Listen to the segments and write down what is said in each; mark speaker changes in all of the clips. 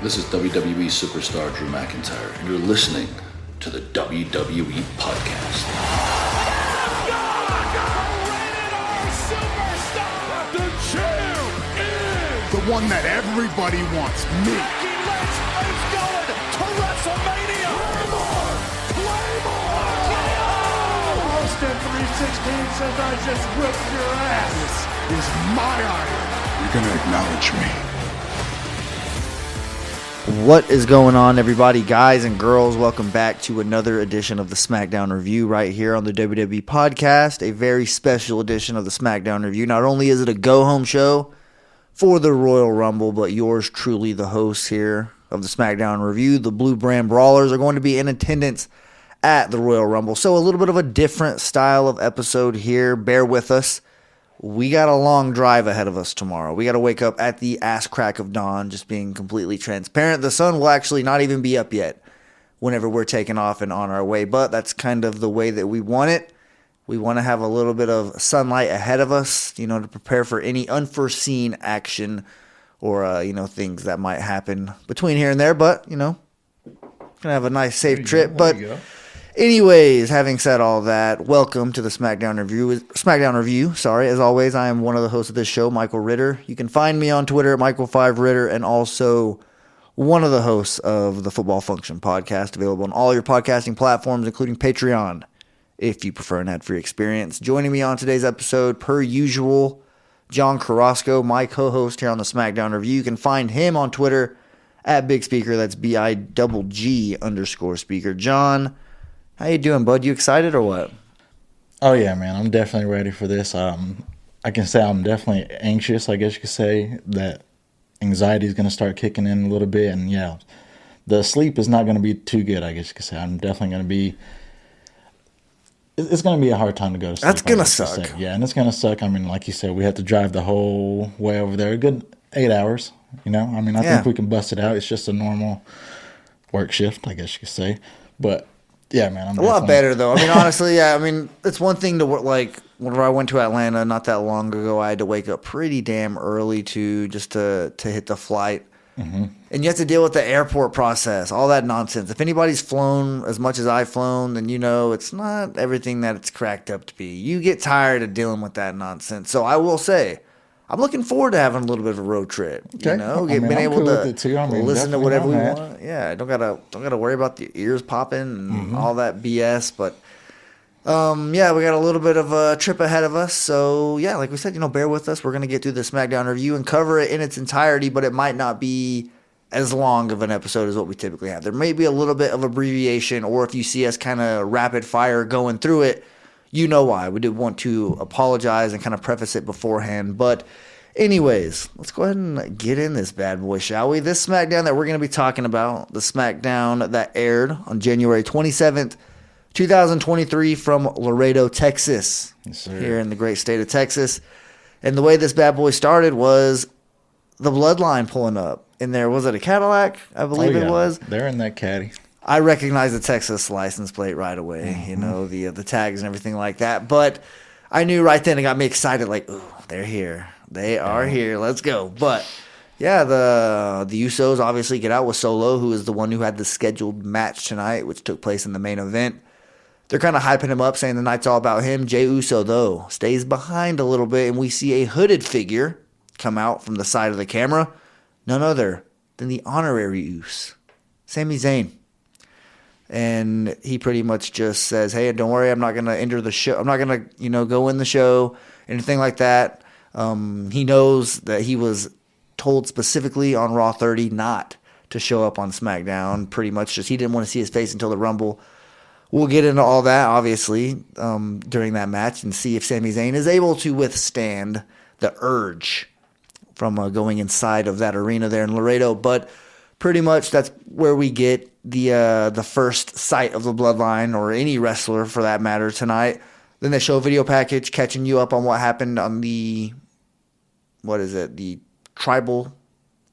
Speaker 1: This is WWE superstar Drew McIntyre, and you're listening to the WWE Podcast.
Speaker 2: The champ is
Speaker 3: the one that everybody wants, me.
Speaker 2: It's going to WrestleMania. Claymore!
Speaker 3: Austin 316 says I just whipped your ass. This is my iron. You're going to acknowledge me.
Speaker 4: What is going on, everybody, guys and girls? Welcome back to another edition of the SmackDown Review right here on the WWE Podcast, a very special edition of the SmackDown Review. Not only is it a go-home show for the Royal Rumble, but yours truly, the hosts here of the SmackDown Review, the Blue Brand Brawlers, are going to be in attendance at the Royal Rumble. So a little bit of a different style of episode here. Bear with us. We got a long drive ahead of us tomorrow. We got to wake up at the ass crack of dawn, just being completely transparent. The sun will actually not even be up yet whenever we're taking off and on our way, but that's kind of the way that we want it. We want to have a little bit of sunlight ahead of us, to prepare for any unforeseen action or, things that might happen between here and there, but, gonna have a nice, safe trip. But anyways, having said all that, welcome to the SmackDown Review. As always, I am one of the hosts of this show, Michael Ritter. You can find me on Twitter at Michael5Ritter, and also one of the hosts of the Football Function podcast, available on all your podcasting platforms, including Patreon, if you prefer an ad-free experience. Joining me on today's episode, per usual, John Carrasco, my co-host here on the SmackDown Review. You can find him on Twitter at Big Speaker. That's BIGG_speaker. John, how you doing, bud? You excited or what?
Speaker 5: Oh, yeah, man. I'm definitely ready for this. I can say I'm definitely anxious, I guess you could say, that anxiety is going to start kicking in a little bit. And, yeah, the sleep is not going to be too good, I guess you could say. I'm definitely going to be – it's going to be a hard time to go to sleep.
Speaker 4: That's going to suck.
Speaker 5: Yeah, and it's going to suck. I mean, like you said, we have to drive the whole way over there. A good 8 hours, I think we can bust it out. It's just a normal work shift, I guess you could say. But – yeah, man. I'm
Speaker 4: a lot better, though. I mean, honestly, yeah. I mean, it's one thing to work, like, whenever I went to Atlanta not that long ago, I had to wake up pretty damn early to hit the flight. Mm-hmm. And you have to deal with the airport process, all that nonsense. If anybody's flown as much as I've flown, then it's not everything that it's cracked up to be. You get tired of dealing with that nonsense. So I will say, I'm looking forward to having a little bit of a road trip.
Speaker 5: Okay.
Speaker 4: Being able to listen to whatever we
Speaker 5: that.
Speaker 4: want. Yeah, don't gotta worry about the ears popping and all that BS. But we got a little bit of a trip ahead of us. So yeah, like we said, bear with us. We're gonna get through the SmackDown Review and cover it in its entirety, but it might not be as long of an episode as what we typically have. There may be a little bit of abbreviation, or if you see us kind of rapid fire going through it, you know why. We did want to apologize and kind of preface it beforehand. But anyways, let's go ahead and get in this bad boy, shall we? This SmackDown that we're going to be talking about, the SmackDown that aired on January 27th, 2023 from Laredo, Texas, here in the great state of Texas. And the way this bad boy started was the Bloodline pulling up. In there, was it a Cadillac? I believe it was.
Speaker 5: They're in that caddy.
Speaker 4: I recognize the Texas license plate right away, the tags and everything like that. But I knew right then, it got me excited, like, ooh, they're here. They are here. Let's go. But, yeah, the Usos obviously get out with Solo, who is the one who had the scheduled match tonight, which took place in the main event. They're kind of hyping him up, saying the night's all about him. Jey Uso, though, stays behind a little bit, and we see a hooded figure come out from the side of the camera. None other than the honorary Uso, Sami Zayn. And he pretty much just says, hey, don't worry, I'm not going to enter the show. I'm not going to, go in the show, anything like that. He knows that he was told specifically on Raw 30 not to show up on SmackDown. Pretty much just he didn't want to see his face until the Rumble. We'll get into all that, obviously, during that match and see if Sami Zayn is able to withstand the urge from going inside of that arena there in Laredo. But pretty much that's where we get the first sight of the Bloodline, or any wrestler for that matter, tonight. Then they show a video package catching you up on what happened on the tribal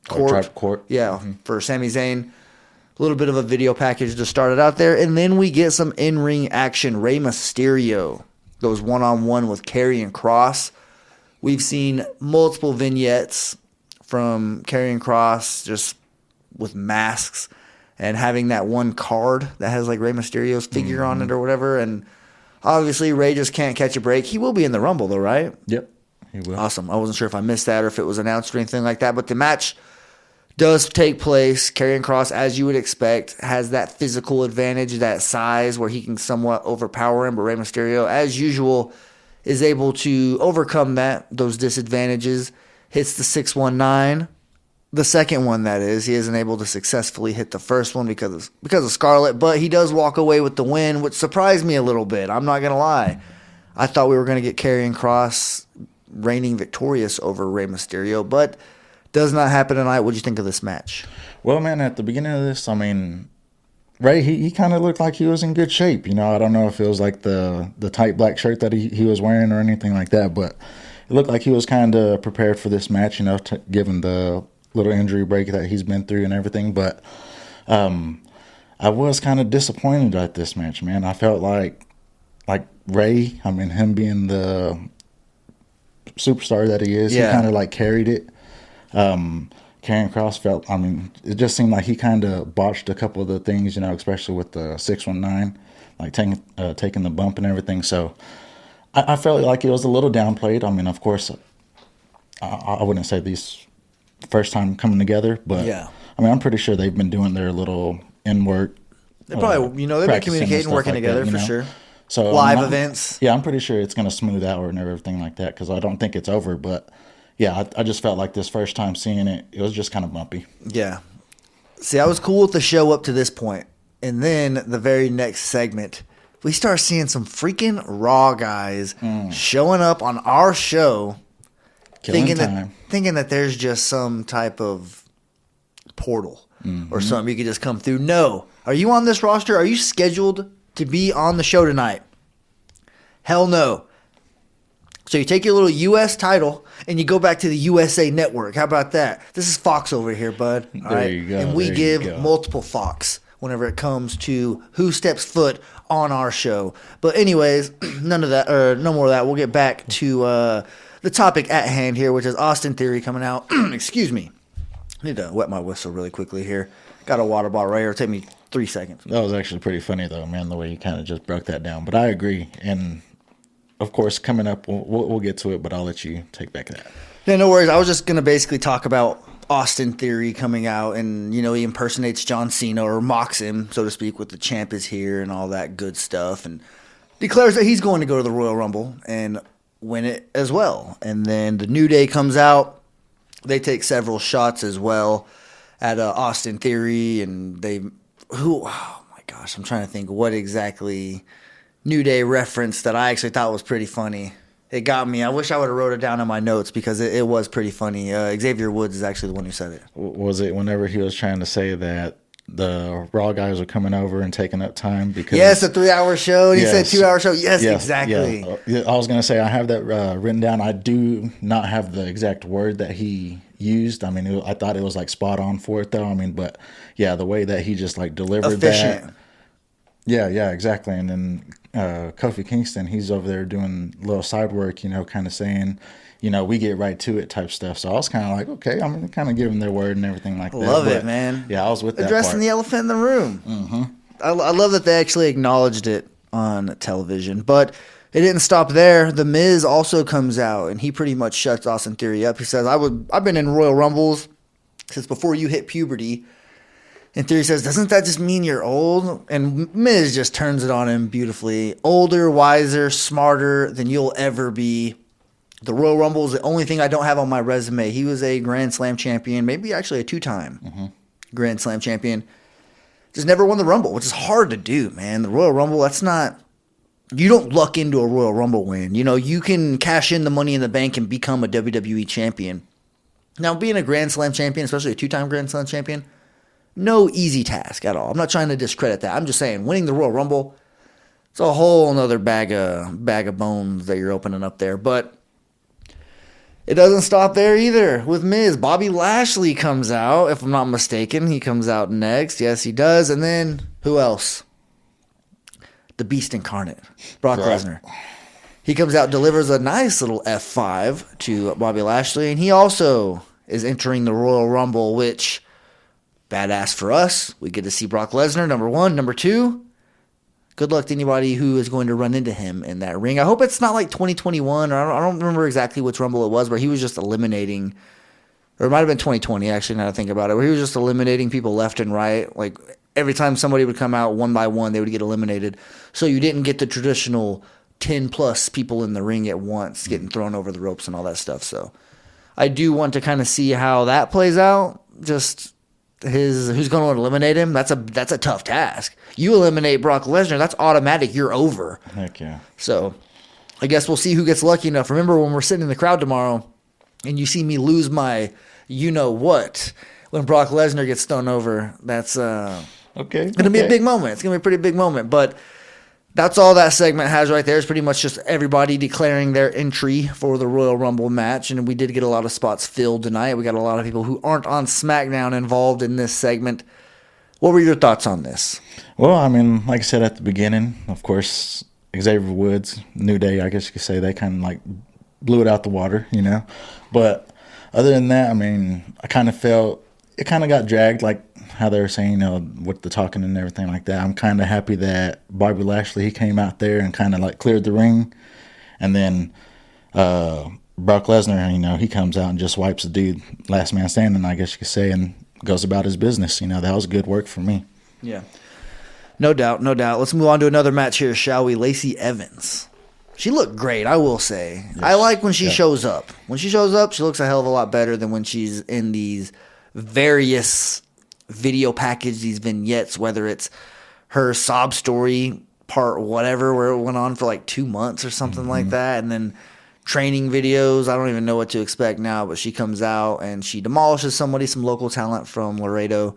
Speaker 4: court.
Speaker 5: Tribal court.
Speaker 4: Yeah, for Sami Zayn. A little bit of a video package to start it out there. And then we get some in-ring action. Rey Mysterio goes one-on-one with Karrion Kross. We've seen multiple vignettes from Karrion Kross just with masks and having that one card that has like Rey Mysterio's figure on it or whatever. And obviously Rey just can't catch a break. He will be in the Rumble though, right?
Speaker 5: Yep, he will.
Speaker 4: Awesome. I wasn't sure if I missed that or if it was announced or anything like that. But the match does take place. Karrion Kross, as you would expect, has that physical advantage, that size where he can somewhat overpower him. But Rey Mysterio, as usual, is able to overcome those disadvantages. Hits the 619. The second one, that is, he isn't able to successfully hit the first one because of Scarlett, but he does walk away with the win, which surprised me a little bit. I'm not going to lie. I thought we were going to get Karrion Kross reigning victorious over Rey Mysterio, but does not happen tonight. What do you think of this match?
Speaker 5: Well, man, at the beginning of this, I mean, Rey, he kind of looked like he was in good shape. You know, I don't know if it was like the tight black shirt that he was wearing or anything like that, but it looked like he was kind of prepared for this match, you know, given the little injury break that he's been through and everything. But I was kind of disappointed at this match, man. I felt like Rey, I mean, him being the superstar that he is, he kind of like carried it. Karrion Kross felt, I mean, it just seemed like he kind of botched a couple of the things, you know, especially with the 619, like taking the bump and everything. So I felt like it was a little downplayed. I mean, of course, I wouldn't say these first time coming together, but I mean, I'm pretty sure they've been doing their little in-work.
Speaker 4: They probably, they've been communicating, working like together for sure.
Speaker 5: So
Speaker 4: live events.
Speaker 5: Yeah, I'm pretty sure it's going to smooth out and everything like that because I don't think it's over. But yeah, I just felt like this first time seeing it, it was just kind of bumpy.
Speaker 4: Yeah. See, I was cool with the show up to this point. And then the very next segment, we start seeing some freaking Raw guys showing up on our show thinking that there's just some type of portal or something you could just come through. No. Are you on this roster? Are you scheduled to be on the show tonight? Hell no. So you take your little U.S. title and you go back to the USA Network. How about that? This is Fox over here, bud. All right?
Speaker 5: You go.
Speaker 4: And we give multiple Fox whenever it comes to who steps foot on our show. But anyways, none of that, or no more of that. We'll get back to the topic at hand here, which is Austin Theory coming out. Excuse me. I need to wet my whistle really quickly here. Got a water bottle right here. It'll take me 3 seconds.
Speaker 5: That was actually pretty funny, though, man, the way you kind of just broke that down. But I agree. And, of course, coming up, we'll get to it, but I'll let you take back that.
Speaker 4: Yeah, no worries. I was just going to basically talk about Austin Theory coming out and, you know, he impersonates John Cena or mocks him, so to speak, with the champ is here and all that good stuff, and declares that he's going to go to the Royal Rumble and win it as well. And then the New Day comes out. They take several shots as well at Austin Theory, and oh my gosh, I'm trying to think what exactly New Day referenced that I actually thought was pretty funny. It got me. I wish I would have wrote it down in my notes because it was pretty funny. Xavier Woods is actually the one who said it.
Speaker 5: Was it whenever he was trying to say that the Raw guys were coming over and taking up time? Because
Speaker 4: yes, a 3-hour show. And he said 2-hour show. Yes, exactly.
Speaker 5: Yeah. I was going to say I have that written down. I do not have the exact word that he used. I mean, I thought it was like spot on for it though. I mean, but yeah, the way that he just like delivered
Speaker 4: efficient.
Speaker 5: that. Yeah, exactly. And then Kofi Kingston, he's over there doing a little side work, you know, kind of saying, you know, we get right to it type stuff. So I was kind of like, okay, I'm kind of giving their word and everything like that.
Speaker 4: Love it, man.
Speaker 5: Yeah, I was with that
Speaker 4: addressing
Speaker 5: part.
Speaker 4: the elephant in the room. Mm-hmm. I love that they actually acknowledged it on television. But it didn't stop there. The Miz also comes out, and he pretty much shuts Austin Theory up. He says, I've been in Royal Rumbles since before you hit puberty. And Theory says, doesn't that just mean you're old? And Miz just turns it on him beautifully. Older, wiser, smarter than you'll ever be. The Royal Rumble is the only thing I don't have on my resume. He was a Grand Slam champion, maybe actually a 2-time Grand Slam champion. Just never won the Rumble, which is hard to do, man. The Royal Rumble, that's not... You don't luck into a Royal Rumble win. You know, you can cash in the Money in the Bank and become a WWE champion. Now, being a Grand Slam champion, especially a 2-time Grand Slam champion, no easy task at all. I'm not trying to discredit that. I'm just saying, winning the Royal Rumble, it's a whole nother bag of bones that you're opening up there. But it doesn't stop there either with Miz. Bobby Lashley comes out, if I'm not mistaken. He comes out next. Yes, he does. And then, who else? The Beast Incarnate, Brock Lesnar. He comes out, delivers a nice little F5 to Bobby Lashley, and he also is entering the Royal Rumble, which Badass for us. We get to see Brock Lesnar, number one. Number two, good luck to anybody who is going to run into him in that ring. I hope it's not like 2021, or I don't remember exactly which Rumble it was, where he was just eliminating, or it might have been 2020, actually, now that I think about it, where he was just eliminating people left and right. Like, every time somebody would come out one by one, they would get eliminated. So you didn't get the traditional 10-plus people in the ring at once getting thrown over the ropes and all that stuff. So I do want to kind of see how that plays out. Just who's going to eliminate him. That's a tough task. You eliminate Brock Lesnar, that's automatic. You're over.
Speaker 5: Heck yeah.
Speaker 4: So I guess we'll see who gets lucky enough. Remember, when we're sitting in the crowd tomorrow and you see me lose my you-know-what when Brock Lesnar gets thrown over, that's going to be a big moment. It's going to be a pretty big moment. But that's all that segment has right there. It's pretty much just everybody declaring their entry for the Royal Rumble match. And we did get a lot of spots filled tonight. We got a lot of people who aren't on SmackDown involved in this segment. What were your thoughts on this?
Speaker 5: Well, I mean, like I said at the beginning, of course, Xavier Woods, New Day, I guess you could say, they kind of like blew it out the water, you know. But other than that, I mean, I kind of felt it kind of got dragged, like how they were saying, you know, with the talking and everything like that. I'm kind of happy that Bobby Lashley, he came out there and kind of like cleared the ring. And then Brock Lesnar, you know, he comes out and just wipes the dude, last man standing, I guess you could say, and goes about his business. You know, that was good work for me.
Speaker 4: Yeah. No doubt, no doubt. Let's move on to another match here, shall we? Lacey Evans. She looked great, I will say. Yes. I like when she shows up. When she shows up, she looks a hell of a lot better than when she's in these various video package, these vignettes, whether it's her sob story part whatever, where it went on for like 2 months or something like that, and then training videos. I don't even know what to expect now, but she comes out and she demolishes somebody, some local talent from Laredo,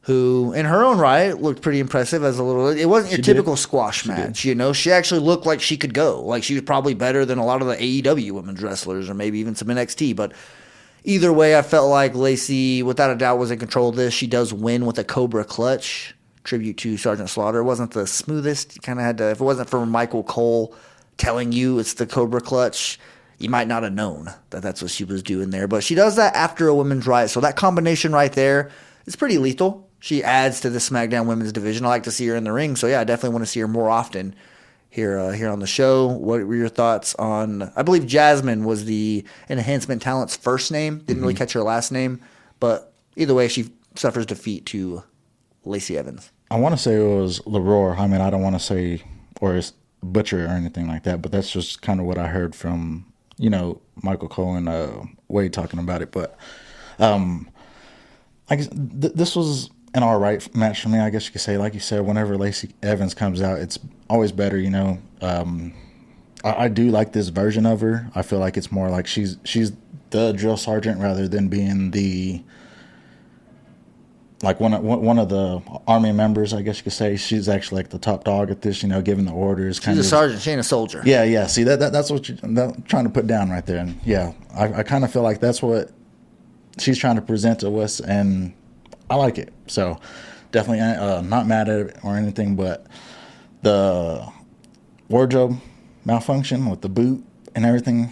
Speaker 4: who in her own right looked pretty impressive as a little. It wasn't your typical squash match, you know. She actually looked like she could go. Like, she was probably better than a lot of the AEW women's wrestlers, or maybe even some NXT. But either way, I felt like Lacey, without a doubt, was in control of this. She does win with a Cobra Clutch, tribute to Sergeant Slaughter. It wasn't the smoothest. You kind of had to, if it wasn't for Michael Cole telling you it's the Cobra Clutch, you might not have known that that's what she was doing there. But she does that after a women's riot. So that combination right there is pretty lethal. She adds to the SmackDown women's division. I like to see her in the ring. So, yeah, I definitely want to see her more often here on the show. What were your thoughts on, I believe Jasmine was the Enhancement Talent's first name. Didn't really catch her last name. But either way, she suffers defeat to Lacey Evans.
Speaker 5: I want to say it was Leroy. I mean, I don't want to say or it's Butcher or anything like that, but that's just kind of what I heard from, you know, Michael Cole and Wade talking about it. But I guess this was an all right match for me, I guess you could say. Like you said, whenever Lacey Evans comes out, it's always better, you know. I do like this version of her. I feel like it's more like she's the drill sergeant rather than being the, like one of the army members, I guess you could say. She's actually like the top dog at this, you know, giving the orders.
Speaker 4: She's a sergeant. She ain't a soldier.
Speaker 5: Yeah. See, that's what I'm trying to put down right there. And yeah, I kind of feel like that's what she's trying to present to us, and I like it. So definitely not mad at it or anything, but the wardrobe malfunction with the boot and everything,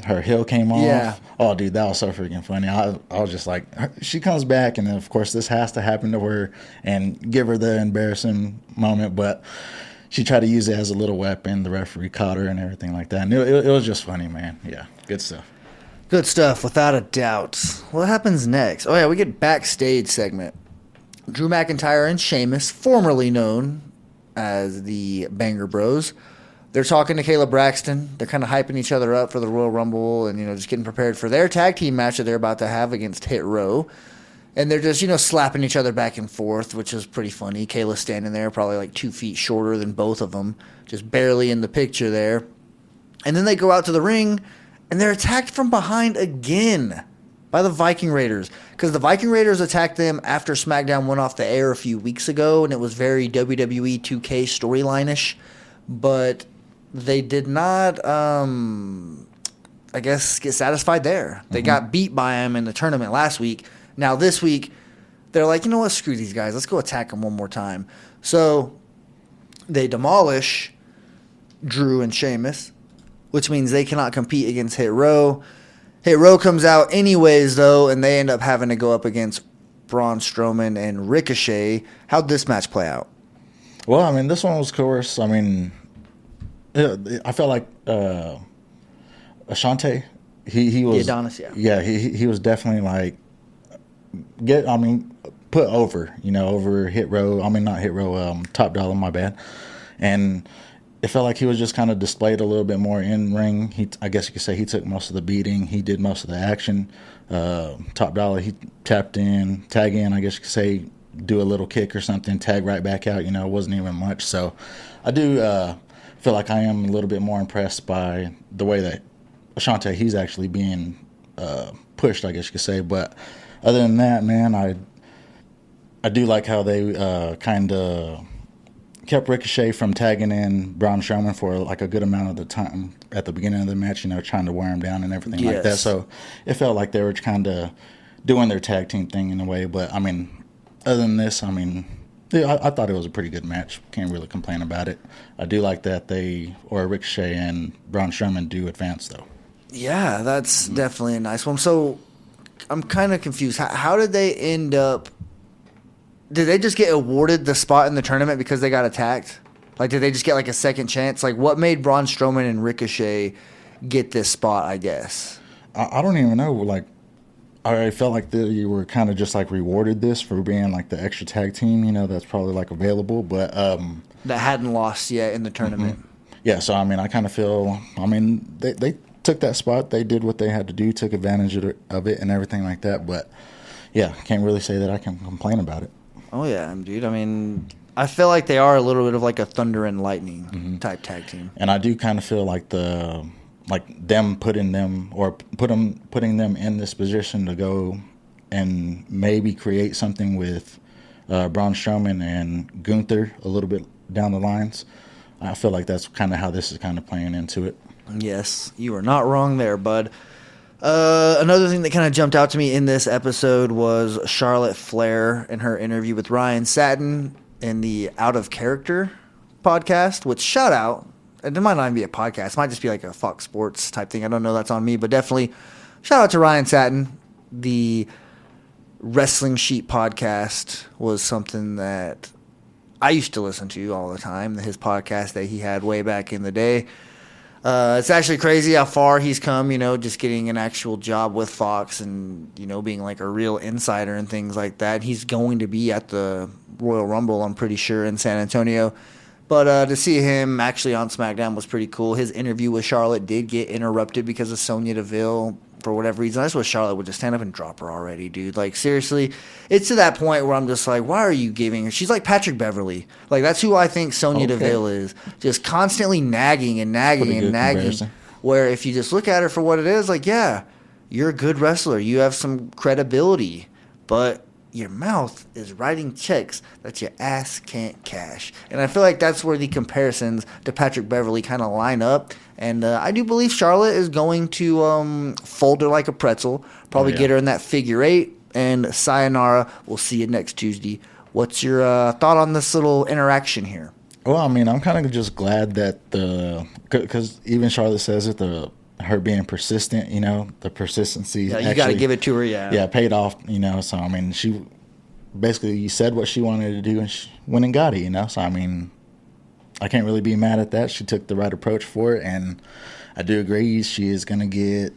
Speaker 5: her heel came off.
Speaker 4: Yeah.
Speaker 5: Oh, dude, that was so freaking funny. I was just like, she comes back, and then, of course, this has to happen to her and give her the embarrassing moment, but she tried to use it as a little weapon. The referee caught her and everything like that. And it was just funny, man. Yeah, good stuff.
Speaker 4: Good stuff, without a doubt. What happens next? Oh, yeah, we get backstage segment. Drew McIntyre and Sheamus, formerly known as the Banger Bros, they're talking to Kayla Braxton. They're kind of hyping each other up for the Royal Rumble and, you know, just getting prepared for their tag team match that they're about to have against Hit Row. And they're just, you know, slapping each other back and forth, which is pretty funny. Kayla's standing there, probably like 2 feet shorter than both of them, just barely in the picture there. And then they go out to the ring, and they're attacked from behind again by the Viking Raiders. Because the Viking Raiders attacked them after SmackDown went off the air a few weeks ago, and it was very WWE 2K storyline-ish. But they did not, I guess, get satisfied there. They got beat by them in the tournament last week. Now this week, they're like, you know what, screw these guys. Let's go attack them one more time. So they demolish Drew and Sheamus, which means they cannot compete against Hit Row. Hit Row comes out anyways, though, and they end up having to go up against Braun Strowman and Ricochet. How'd this match play out?
Speaker 5: Well, I mean, this one was coerced. I mean, I felt like Ashante, he was
Speaker 4: Adonis,
Speaker 5: he was definitely like put over, over Hit Row. I mean, not Hit Row, Top Dollar, my bad. And it felt like he was just kind of displayed a little bit more in ring. I guess you could say he took most of the beating. He did most of the action. Top Dollar, he tapped in, tag in, I guess you could say, do a little kick or something, tag right back out. It wasn't even much. So I do feel like I am a little bit more impressed by the way that Ashante, he's actually being pushed, I guess you could say. But other than that, man, I do like how they kind of kept Ricochet from tagging in Braun Strowman for like a good amount of the time at the beginning of the match, trying to wear him down and everything like that. So it felt like they were kind of doing their tag team thing in a way. But, I mean, other than this, I mean, I thought it was a pretty good match. Can't really complain about it. I do like that Ricochet and Braun Strowman do advance, though.
Speaker 4: Yeah, that's definitely a nice one. So I'm kind of confused. How did they end up? Did they just get awarded the spot in the tournament because they got attacked? Like, did they just get like a second chance? Like, what made Braun Strowman and Ricochet get this spot, I guess?
Speaker 5: I don't even know. Like, I felt like you were kind of just like rewarded this for being like the extra tag team, that's probably like available, but
Speaker 4: that hadn't lost yet in the tournament.
Speaker 5: Mm-hmm. Yeah, so I mean, I kind of feel, I mean, they took that spot, they did what they had to do, took advantage of it and everything like that, but yeah, can't really say that I can complain about it.
Speaker 4: Oh yeah, dude. I mean, I feel like they are a little bit of like a Thunder and Lightning type tag team, and
Speaker 5: I do kind of feel like them putting them in this position to go and maybe create something with Braun Strowman and Gunther a little bit down the lines. I feel like that's kind of how this is kind of playing into it.
Speaker 4: Yes, you are not wrong there, bud. Another thing that kind of jumped out to me in this episode was Charlotte Flair in her interview with Ryan Satin in the Out of Character podcast, which shout out. It might not even be a podcast. It might just be like a Fox Sports type thing. I don't know. That's on me. But definitely shout out to Ryan Satin. The Wrestling Sheet podcast was something that I used to listen to all the time. His podcast that he had way back in the day. It's actually crazy how far he's come, just getting an actual job with Fox and, being like a real insider and things like that. He's going to be at the Royal Rumble, I'm pretty sure, in San Antonio. But to see him actually on SmackDown was pretty cool. His interview with Charlotte did get interrupted because of Sonya Deville for whatever reason. I just wish Charlotte would just stand up and drop her already, dude. Like, seriously, it's to that point where I'm just like, why are you giving her? She's like Patrick Beverly. Like, that's who I think Sonya Deville is. Just constantly nagging and nagging and nagging. Comparison. Where if you just look at her for what it is, like, yeah, you're a good wrestler. You have some credibility. But your mouth is writing checks that your ass can't cash. And I feel like that's where the comparisons to Patrick Beverly kind of line up. And I do believe Charlotte is going to fold her like a pretzel, probably get her in that figure eight, and sayonara. We'll see you next Tuesday. What's your thought on this little interaction here?
Speaker 5: Well, I mean, I'm kind of just glad that because even Charlotte says it, her being persistent, the persistency.
Speaker 4: Yeah, you got to give it to her,
Speaker 5: Yeah, paid off, So, I mean, she basically said what she wanted to do and she went and got it, So, I mean, I can't really be mad at that. She took the right approach for it, and I do agree she is going to get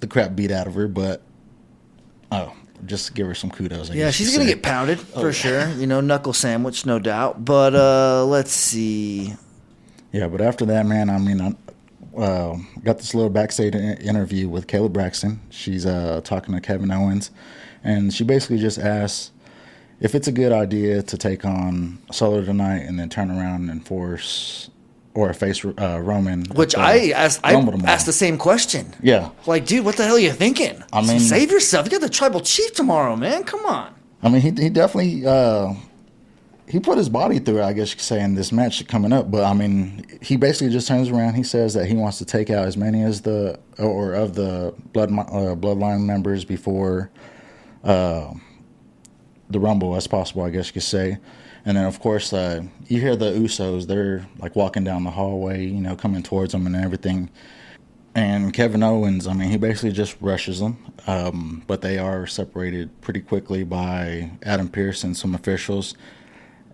Speaker 5: the crap beat out of her, but, just give her some kudos.
Speaker 4: Yeah, she's going to get pounded for sure. Knuckle sandwich, no doubt. But let's see.
Speaker 5: Yeah, but after that, man, I mean, got this little backstage interview with Kayla Braxton. She's talking to Kevin Owens, and she basically just asks if it's a good idea to take on Solo tonight and then turn around and face Roman.
Speaker 4: Which I asked the same question.
Speaker 5: Yeah.
Speaker 4: Like, dude, what the hell are you thinking? I mean, save yourself. You got the Tribal Chief tomorrow, man. Come on.
Speaker 5: I mean, he definitely he put his body through it, I guess you could say, in this match coming up. But, I mean, he basically just turns around. He says that he wants to take out as many as of the bloodline members before the Rumble as possible, I guess you could say. And then, of course, you hear the Usos. They're, like, walking down the hallway, coming towards them and everything. And Kevin Owens, I mean, he basically just rushes them, but they are separated pretty quickly by Adam Pearce and some officials.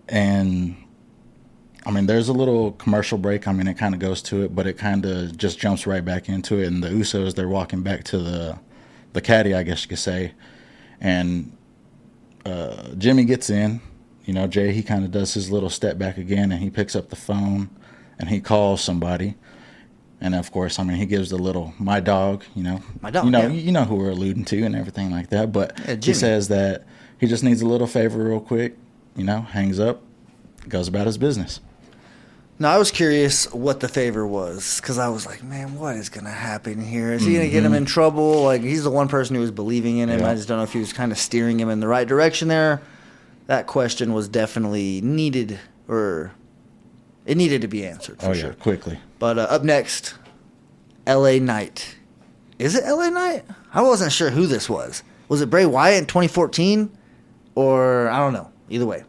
Speaker 5: And, I mean, there's a little commercial break. I mean, it kind of goes to it, but it kind of just jumps right back into it. And the Usos, they're walking back to the caddy, I guess you could say. And Jimmy gets in. You know, Jay, he kind of does his little step back again, and he picks up the phone, and he calls somebody. And of course, I mean, he gives the little "my dog," you know,
Speaker 4: my dog,
Speaker 5: you know who we're alluding to and everything like that. But he
Speaker 4: Jimmy
Speaker 5: says that he just needs a little favor real quick, you know, hangs up, goes about his business.
Speaker 4: Now, I was curious what the favor was because I was like, man, what is going to happen here? Is he going to get him in trouble? Like, he's the one person who was believing in him.
Speaker 5: Yeah.
Speaker 4: I just don't know if he was kind of steering him in the right direction there. That question was definitely needed, or it needed to be answered for sure.
Speaker 5: Quickly.
Speaker 4: But up next, LA Knight. Is it LA Knight? I wasn't sure who this was. Was it Bray Wyatt in 2014? Or, I don't know. Either way,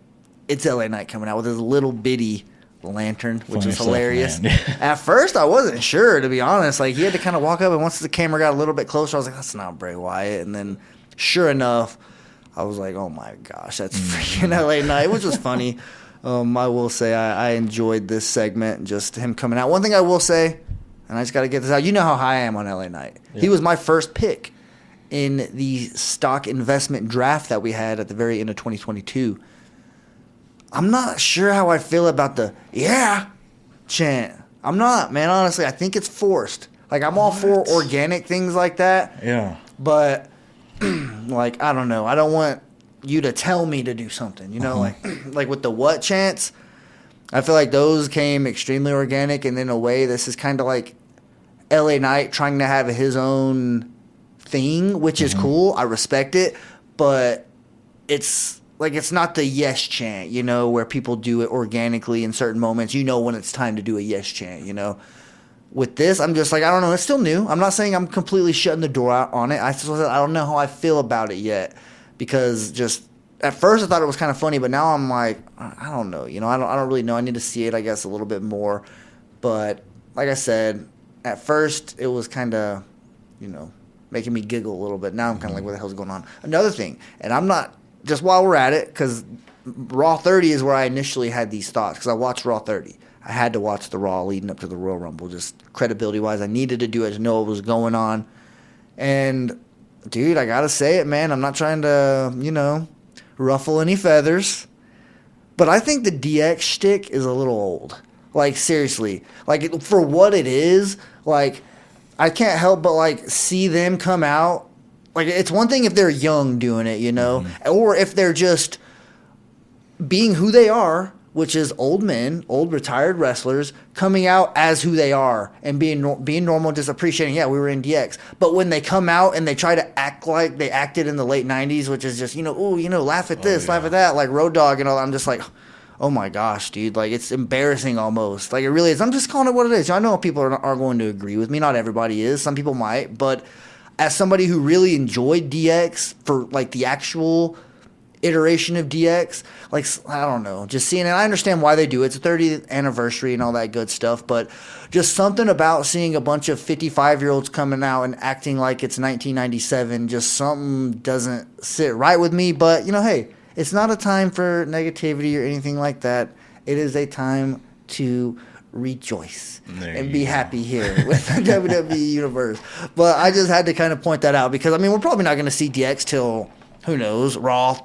Speaker 4: it's LA Knight coming out with his little bitty lantern, which
Speaker 5: Funny
Speaker 4: is
Speaker 5: stuff,
Speaker 4: hilarious.
Speaker 5: man.
Speaker 4: At first, I wasn't sure, to be honest. Like, he had to kind of walk up, and once the camera got a little bit closer, I was like, that's not Bray Wyatt. And then, sure enough, I was like, oh my gosh, that's freaking LA Knight, which was funny. I will say I enjoyed this segment, just him coming out. One thing I will say, and I just got to get this out. You know how high I am on LA Knight. Yeah. He was my first pick in the stock investment draft that we had at the very end of 2022. I'm not sure how I feel about the yeah chant. I'm not, man. Honestly, I think it's forced. Like, I'm all for organic things like that.
Speaker 5: Yeah.
Speaker 4: But, like, I don't know. I don't want you to tell me to do something, you know, like with the what chants. I feel like those came extremely organic, and in a way, this is kind of like LA Knight trying to have his own thing, which is cool. I respect it, but it's like it's not the yes chant, you know, where people do it organically in certain moments. You know when it's time to do a yes chant, you know. With this, I'm just like, I don't know. It's still new. I'm not saying I'm completely shutting the door out on it. I don't know how I feel about it yet. Because just at first I thought it was kind of funny, but now I'm like, I don't know. You know, I don't really know. I need to see it, I guess, a little bit more. But like I said, at first it was kind of, you know, making me giggle a little bit. Now I'm kind of like, what the hell's going on? Another thing, and I'm not, just while we're at it, because Raw 30 is where I initially had these thoughts, because I watched Raw 30. I had to watch the Raw leading up to the Royal Rumble, just credibility-wise. I needed to do it to know what was going on. And dude, I gotta say it, man. I'm not trying to, you know, ruffle any feathers. But I think the DX shtick is a little old. Like, seriously. Like, for what it is, like, I can't help but, like, see them come out. Like, it's one thing if they're young doing it, you know? Or if they're just being who they are, which is old men, old retired wrestlers, coming out as who they are and being normal, just appreciating, yeah, we were in DX. But when they come out and they try to act like they acted in the late 90s, which is just, you know, ooh, you know, laugh at this, laugh at that, like Road Dogg and all that, I'm just like, oh my gosh, dude, like, it's embarrassing almost. Like, it really is. I'm just calling it what it is. I know people are going to agree with me. Not everybody is. Some people might. But as somebody who really enjoyed DX for, like, the actual iteration of DX, like, I don't know, just seeing it. I understand why they do it. It's a 30th anniversary and all that good stuff, but just something about seeing a bunch of 55-year-olds coming out and acting like it's 1997, just something doesn't sit right with me. But, you know, hey, it's not a time for negativity or anything like that. It is a time to rejoice and be happy here with the WWE Universe. But I just had to kind of point that out because, I mean, we're probably not going to see DX till, who knows, Raw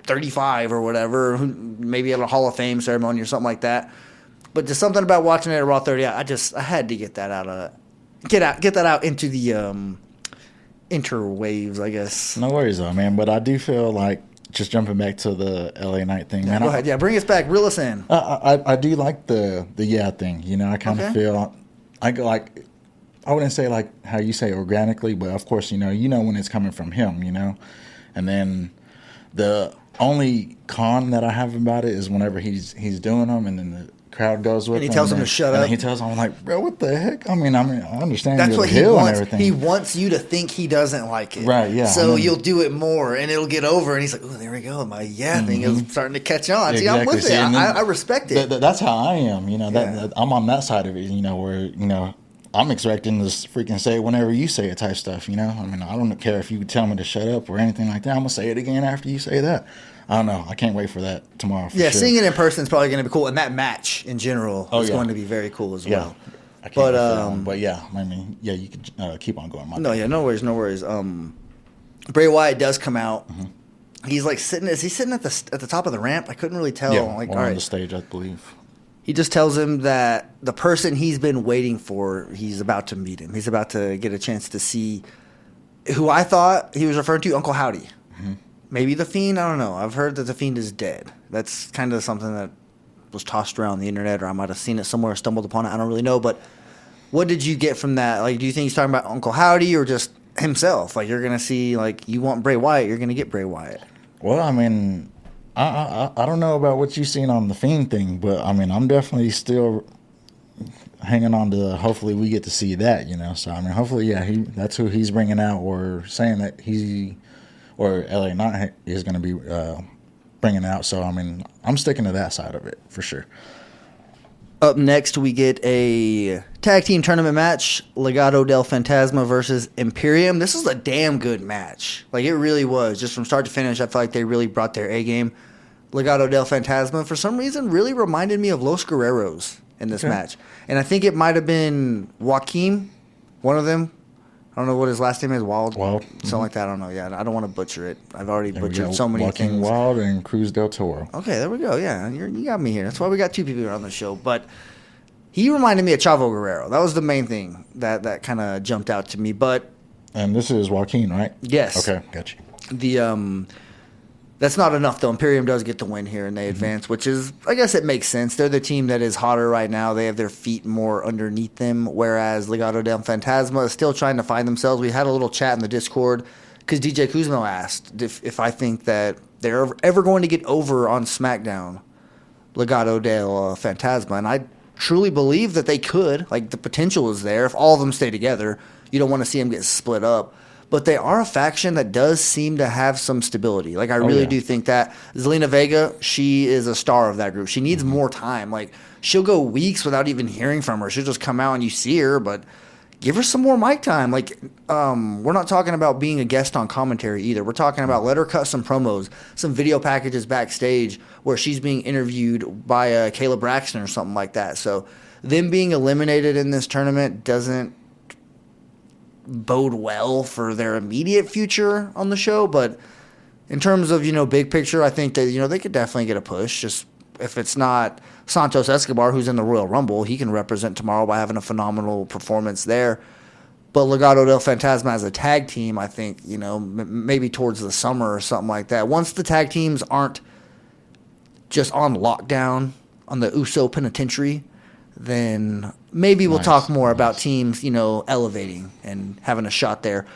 Speaker 4: 35 or whatever, maybe at a Hall of Fame ceremony or something like that. But just something about watching it at Raw 30, I had to get that out get that out into the interwaves, I guess.
Speaker 5: No worries though, man. But I do feel like, just jumping back to the LA Knight thing, man.
Speaker 4: Go ahead, yeah, bring us back, reel us in.
Speaker 5: I do like the yeah thing. You know, I kind of feel I wouldn't say like how you say organically, but of course, you know when it's coming from him, you know. And then the only con that I have about it is whenever he's doing them, and then the crowd goes with him.
Speaker 4: And he tells him to shut up.
Speaker 5: And he tells him, I'm like, bro, what the heck? I mean, I understand
Speaker 4: that's
Speaker 5: you're
Speaker 4: what
Speaker 5: the
Speaker 4: he
Speaker 5: heel
Speaker 4: wants.
Speaker 5: and everything.
Speaker 4: He wants you to think he doesn't like it.
Speaker 5: Right, yeah.
Speaker 4: So you'll do it more, and it'll get over. And he's like, oh, there we go. My thing is starting to catch on.
Speaker 5: Exactly.
Speaker 4: See, I'm with
Speaker 5: See,
Speaker 4: it. I respect it.
Speaker 5: That's how I am. You know, that I'm on that side of it. You know, where I'm expecting to freaking say it whenever you say it type stuff, you know? I mean, I don't care if you tell me to shut up or anything like that. I'm going to say it again after you say that. I don't know. I can't wait for that tomorrow for
Speaker 4: yeah,
Speaker 5: sure.
Speaker 4: seeing it in person is probably going to be cool. And that match in general is going to be very cool as well.
Speaker 5: I can't wait for that one. But yeah, I mean, yeah, you can keep on going.
Speaker 4: No worries. Bray Wyatt does come out. He's like sitting. Is he sitting at the top of the ramp? I couldn't really tell.
Speaker 5: Yeah,
Speaker 4: like,
Speaker 5: on the stage, I believe.
Speaker 4: He just tells him that the person he's been waiting for, he's about to meet him. He's about to get a chance to see who I thought he was referring to, Uncle Howdy. Maybe The Fiend, I don't know. I've heard that The Fiend is dead. That's kind of something that was tossed around the internet, or I might have seen it somewhere, stumbled upon it. I don't really know. But what did you get from that? Like, do you think he's talking about Uncle Howdy or just himself? Like, you're going to see, like, you want Bray Wyatt, you're going to get Bray Wyatt.
Speaker 5: Well, I mean, I don't know about what you've seen on the Fiend thing, but I mean, I'm definitely still hanging on to. Hopefully, we get to see that, you know. So I mean, hopefully, yeah, that's who he's bringing out, or saying that LA Knight is going to be bringing out. So I mean, I'm sticking to that side of it for sure.
Speaker 4: Up next, we get a tag team tournament match, Legado del Fantasma versus Imperium. This is a damn good match. Like, it really was. Just from start to finish, I feel like they really brought their A-game. Legado del Fantasma, for some reason, really reminded me of Los Guerreros in this match. And I think it might have been Joaquin, one of them. I don't know what his last name is. Wild. Something like that. I don't know. Yeah, I don't want to butcher it. I've already butchered so many
Speaker 5: Joaquin
Speaker 4: things.
Speaker 5: Wild and Cruz del Toro.
Speaker 4: Okay, there we go. Yeah, you got me here. That's why we got two people here on the show. But he reminded me of Chavo Guerrero. That was the main thing that kind of jumped out to me. But
Speaker 5: and this is Joaquin, right?
Speaker 4: Yes.
Speaker 5: Okay, got you.
Speaker 4: That's not enough, though. Imperium does get the win here, and they advance, which is, I guess it makes sense. They're the team that is hotter right now. They have their feet more underneath them, whereas Legado del Fantasma is still trying to find themselves. We had a little chat in the Discord because DJ Kuzmo asked if I think that they're ever going to get over on SmackDown, Legado del Fantasma, and I truly believe that they could. Like, the potential is there. If all of them stay together, you don't want to see them get split up. But they are a faction that does seem to have some stability. Like, I really do think that Zelina Vega, she is a star of that group. She needs more time. Like, she'll go weeks without even hearing from her. She'll just come out and you see her, but give her some more mic time. Like, we're not talking about being a guest on commentary either. We're talking about let her cut some promos, some video packages backstage where she's being interviewed by Kayla Braxton or something like that. So them being eliminated in this tournament doesn't bode well for their immediate future on the show, but in terms of, big picture, I think that, they could definitely get a push. Just if it's not Santos Escobar, who's in the Royal Rumble, he can represent tomorrow by having a phenomenal performance there. But Legado del Fantasma as a tag team, I think, maybe towards the summer or something like that. Once the tag teams aren't just on lockdown on the Uso Penitentiary, then maybe we'll talk more about teams, elevating and having a shot there.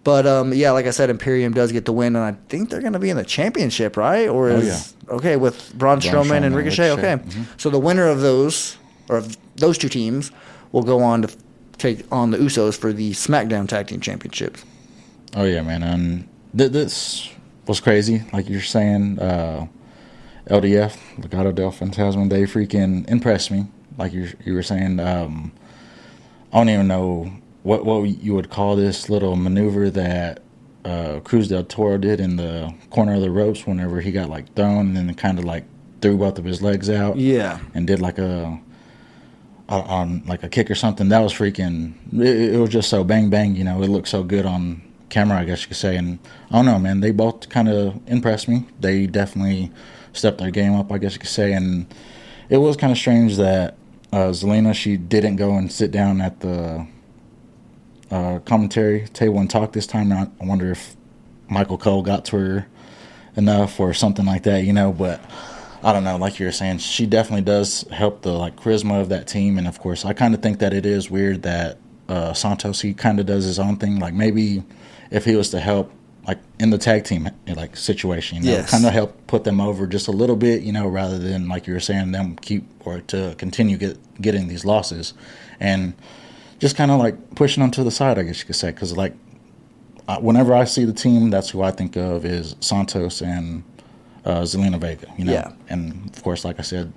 Speaker 4: But, like I said, Imperium does get the win, and I think they're going to be in the championship, right? Or okay, with Braun Strowman and Ricochet. Okay. So the winner of those two teams will go on to take on the Usos for the SmackDown Tag Team Championships. Oh, yeah, man. And
Speaker 5: this was crazy. Like you're saying, LDF, Legado del Fantasma, they freaking impressed me. Like you were saying, I don't even know what you would call this little maneuver that Cruz del Toro did in the corner of the ropes whenever he got like thrown and then kind of like threw both of his legs out.
Speaker 4: Yeah.
Speaker 5: And did like on like a kick or something. That was freaking. It was just so bang bang. It looked so good on camera, I guess you could say. And I don't know, man. They both kind of impressed me. They definitely stepped their game up, I guess you could say. And it was kind of strange that Zelina, she didn't go and sit down at the commentary table and talk this time. I wonder if Michael Cole got to her enough or something like that, but I don't know. Like you were saying, she definitely does help the charisma of that team. And of course, I kind of think that it is weird that Santos, he kind of does his own thing. Like maybe if he was to help in the tag team situation, kind of help put them over just a little bit, rather than like you were saying, them keep or to continue getting these losses, and just kind of pushing them to the side, I guess you could say, because whenever I see the team, that's who I think of is Santos and Zelina Vega, and of course, like I said,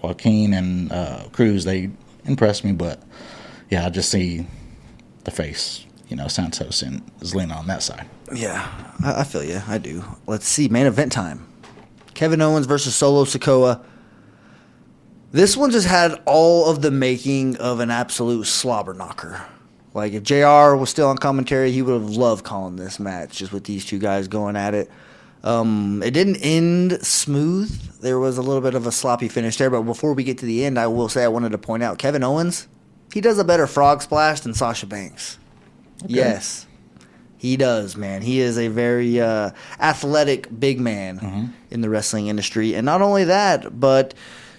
Speaker 5: Joaquin and Cruz, they impressed me, but yeah, I just see the face. Santos is leaning on that side.
Speaker 4: Yeah, I feel you. I do. Let's see. Main event time. Kevin Owens versus Solo Sikoa. This one just had all of the making of an absolute slobber knocker. Like, if JR was still on commentary, he would have loved calling this match just with these two guys going at it. It didn't end smooth. There was a little bit of a sloppy finish there. But before we get to the end, I will say I wanted to point out Kevin Owens, he does a better frog splash than Sasha Banks. Okay. Yes, he does, man. He is a very athletic big man in the wrestling industry. And not only that, but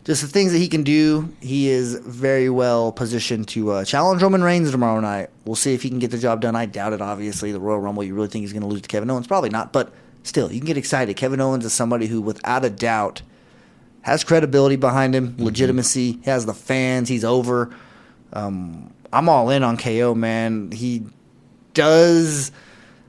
Speaker 4: just the things that he can do, he is very well positioned to challenge Roman Reigns tomorrow night. We'll see if he can get the job done. I doubt it, obviously. The Royal Rumble, you really think he's going to lose to Kevin Owens? Probably not, but still, you can get excited. Kevin Owens is somebody who, without a doubt, has credibility behind him, legitimacy. He has the fans. He's over. I'm all in on KO, man. He does,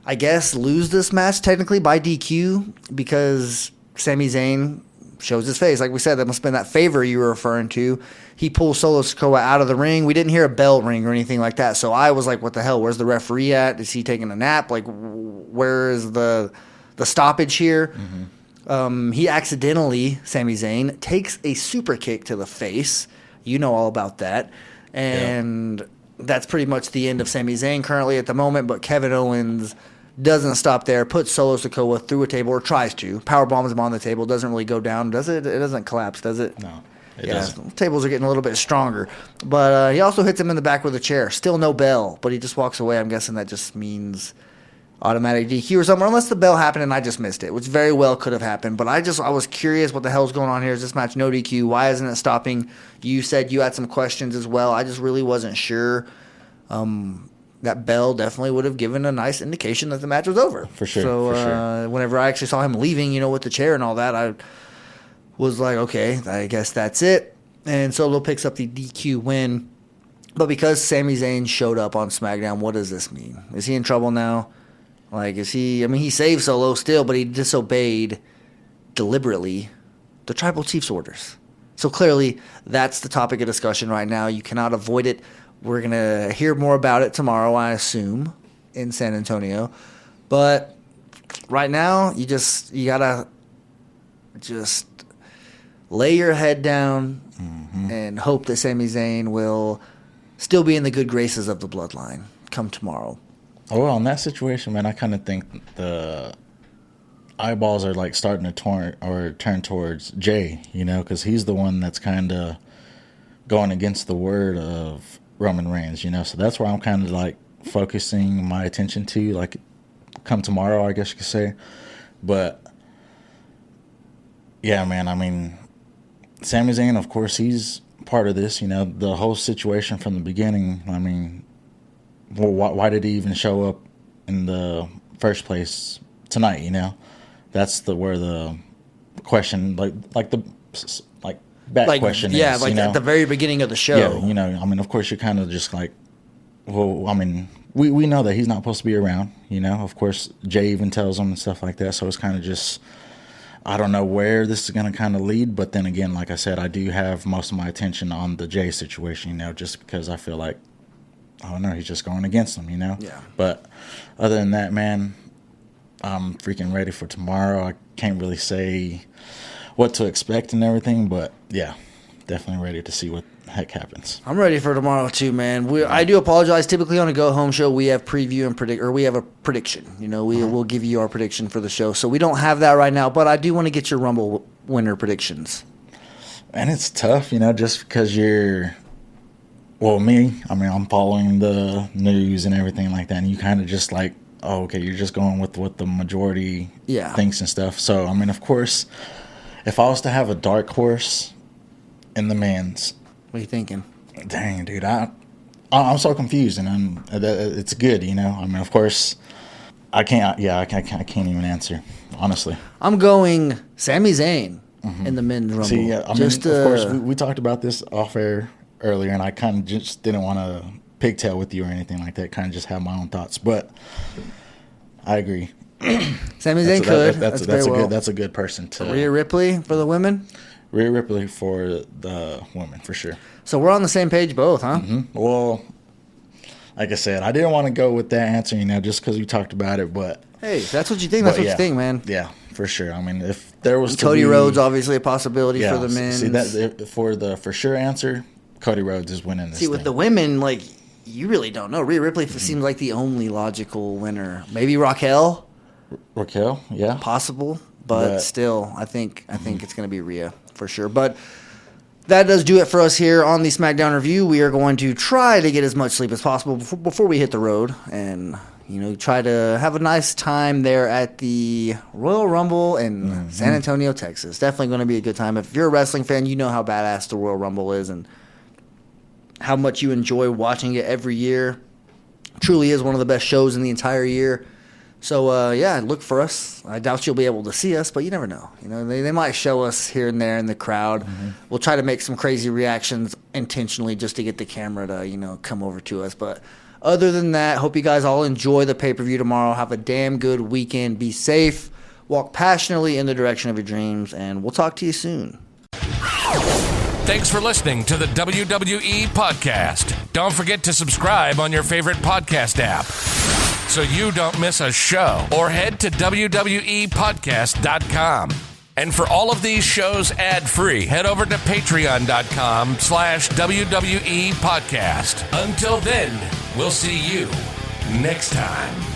Speaker 4: I guess, lose this match technically by DQ because Sami Zayn shows his face. Like we said, that must have been that favor you were referring to. He pulls Solo Sikoa out of the ring. We didn't hear a bell ring or anything like that. So I was like, what the hell? Where's the referee at? Is he taking a nap? Like, where is the stoppage here? He accidentally, Sami Zayn, takes a super kick to the face. You know all about that. And that's pretty much the end of Sami Zayn currently at the moment. But Kevin Owens doesn't stop there, puts Solo Sikoa through a table, or tries to. Power bombs him on the table. Doesn't really go down, does it? It doesn't collapse, does it?
Speaker 5: No, it doesn't.
Speaker 4: Tables are getting a little bit stronger. But he also hits him in the back with a chair. Still no bell, but he just walks away. I'm guessing that just means automatic DQ or something, unless the bell happened and I just missed it, which very well could have happened. But I was curious what the hell's going on here. Is this match no DQ? Why isn't it stopping? You said you had some questions as well. I just really wasn't sure. That bell definitely would have given a nice indication that the match was over.
Speaker 5: For sure.
Speaker 4: So whenever I actually saw him leaving, with the chair and all that, I was like, okay, I guess that's it. And Solo picks up the DQ win. But because Sami Zayn showed up on SmackDown, what does this mean? Is he in trouble now? Like, is he... I mean, he saved Solo still, but he disobeyed deliberately the Tribal Chief's orders. So clearly, that's the topic of discussion right now. You cannot avoid it. We're going to hear more about it tomorrow, I assume, in San Antonio. But right now, you got to just lay your head down and hope that Sami Zayn will still be in the good graces of the bloodline come tomorrow.
Speaker 5: Oh, well, in that situation, man, I kind of think the eyeballs are like starting to turn towards Jay, because he's the one that's kind of going against the word of Roman Reigns, So that's where I'm kind of like focusing my attention to, like, come tomorrow, I guess you could say. But yeah, man, I mean, Sami Zayn, of course, he's part of this, the whole situation from the beginning. I mean, well, why did he even show up in the first place tonight? That's where the question, back question is.
Speaker 4: Yeah, at the very beginning of the show.
Speaker 5: Yeah, I mean, of course, you're kind of just like, well, I mean, we know that he's not supposed to be around. Of course, Jay even tells him and stuff like that. So it's kind of just, I don't know where this is going to kind of lead. But then again, like I said, I do have most of my attention on the Jay situation, just because I feel like, I don't know, he's just going against him,
Speaker 4: Yeah.
Speaker 5: But other than that, man, I'm freaking ready for tomorrow. I can't really say what to expect and everything, but yeah, definitely ready to see what the heck happens.
Speaker 4: I'm ready for tomorrow too, man. I do apologize. Typically on a go home show, we have preview and predict, or we have a prediction. We'll give you our prediction for the show. So we don't have that right now, but I do want to get your Rumble winner predictions.
Speaker 5: And it's tough, just because I'm following the news and everything like that, and you kind of just like, oh, okay, you're just going with what the majority thinks and stuff. So, I mean, of course, if I was to have a dark horse in the men's,
Speaker 4: what are you thinking?
Speaker 5: Dang, dude, I'm so confused, and it's good, I mean, of course, I can't even answer, honestly.
Speaker 4: I'm going Sami Zayn in the men's Rumble.
Speaker 5: See, I mean, of course, we talked about this off air earlier, and I kind of just didn't want to pigtail with you or anything like that. Kind of just have my own thoughts, but I agree.
Speaker 4: Sami Zayn could.
Speaker 5: That's a good person to.
Speaker 4: Rhea Ripley for the women.
Speaker 5: Rhea Ripley for the women, for sure.
Speaker 4: So we're on the same page, both, huh?
Speaker 5: Well, like I said, I didn't want to go with that answer, just because we talked about it. But
Speaker 4: hey, if that's what you think, that's what you think, man.
Speaker 5: Yeah, for sure. I mean, if there was
Speaker 4: Cody Rhodes, obviously a possibility for the men.
Speaker 5: See that for the for sure answer, Cody Rhodes is winning this.
Speaker 4: See, with the women, like you really don't know. Rhea Ripley seems like the only logical winner. Maybe Raquel,
Speaker 5: yeah,
Speaker 4: possible, but still, I think it's going to be Rhea for sure. But that does do it for us here on the SmackDown review. We are going to try to get as much sleep as possible before we hit the road and, try to have a nice time there at the Royal Rumble in San Antonio, Texas. Definitely going to be a good time. If you're a wrestling fan, you know how badass the Royal Rumble is and how much you enjoy watching it every year. Truly is one of the best shows in the entire year. So, look for us. I doubt you'll be able to see us, but you never know. They might show us here and there in the crowd. We'll try to make some crazy reactions intentionally just to get the camera to, come over to us. But other than that, hope you guys all enjoy the pay-per-view tomorrow. Have a damn good weekend. Be safe. Walk passionately in the direction of your dreams, and we'll talk to you soon.
Speaker 6: Thanks for listening to the WWE Podcast. Don't forget to subscribe on your favorite podcast app so you don't miss a show, or head to WWEpodcast.com. And for all of these shows ad-free, head over to patreon.com/WWE Podcast. Until then, we'll see you next time.